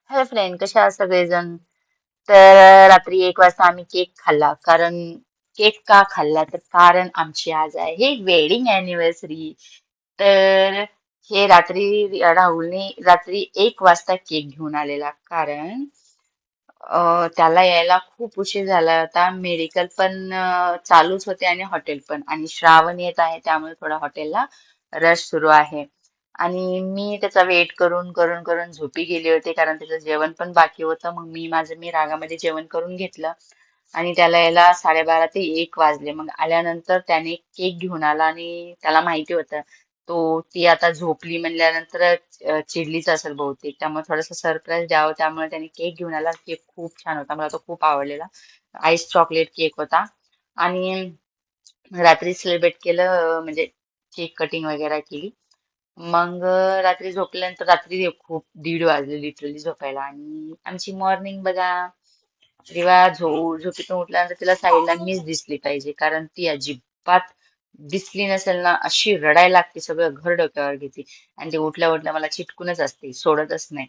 Hello friend, कशा आहात सगळेजण? तर रात्री 1 वाजता आम्ही केक खाल्ला. केक का खाल्ला? तर कारण आमची आज आहे वेडिंग अॅनिव्हर्सरी. तर हे राहुलने रात्री 1 वाजता केक घेऊन आलेला. कारण त्याला यायला खूप उशीर झाला होता. मेडिकल पण चालूच होते आणि हॉटेल पण. आणि श्रावण येत आहे त्यामुळे थोडा हॉटेलला रश सुरू आहे. आणि मी त्याचा वेट करून करून करून झोपी गेले होते कारण त्याचं जेवण पण बाकी होतं. मग मी रागामध्ये जेवण करून घेतलं आणि त्याला यायला 12:30 ते 1 वाजले. मग आल्यानंतर त्याने केक घेऊन आला आणि त्याला माहिती होतं ती आता झोपली म्हणल्यानंतर चिडलीच असेल बहुतेक. त्यामुळे थोडंसं सरप्राईज द्यावं त्यामुळे त्याने केक घेऊन आला. केक खूप छान होता. मला तो खूप आवडलेला. आईस चॉकलेट केक होता. आणि रात्री सेलिब्रेट केलं, म्हणजे केक कटिंग वगैरे केली. मग रात्री झोपल्यानंतर रात्री खूप 1:30 वाजले लिटरली झोपायला. आणि आमची मॉर्निंग बघा. झोपेतून उठल्यानंतर तिला साईडला मीच दिसली पाहिजे, कारण ती अजिबात दिसली नसेल ना अशी रडायला लागते, सगळं घर डोक्यावर घेते. आणि ती उठल्या उठल्या मला चिटकूनच असते, सोडतच नाही.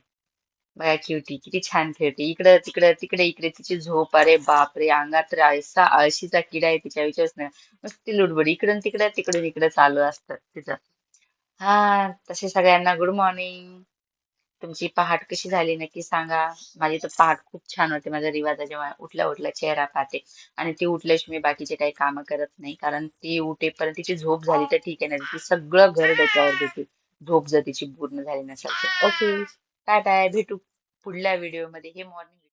बघा क्युटी किती छान खेळते, इकडं तिकडं तिकडे इकडे. तिची झोप, अरे बापरे, अंगात तर असा आळशीचा किडा आहे तिच्या, विचारच नाही. नुसती लुडबुड इकडून तिकडे तिकडून इकडे चालू असतं तिचं. हा, तसे सगळ्यांना गुड मॉर्निंग. तुमची पहाट कशी झाली नक्की सांगा. माझी तर पहाट खूप छान होते. माझा रिवाजा जेव्हा उठल्या उठल्या चेहरा पाहते आणि ती उठल्याशिवाय मी बाकीचे काही कामं करत नाही, कारण ती उठेपर्यंत तिची झोप झाली तर ठीक आहे, नाही ती सगळं घर डोक्यावर घेते. झोप जर तिची पूर्ण झाली नसेल तर. ओके, बाय बाय, भेटू पुढल्या व्हिडिओमध्ये. हे मॉर्निंग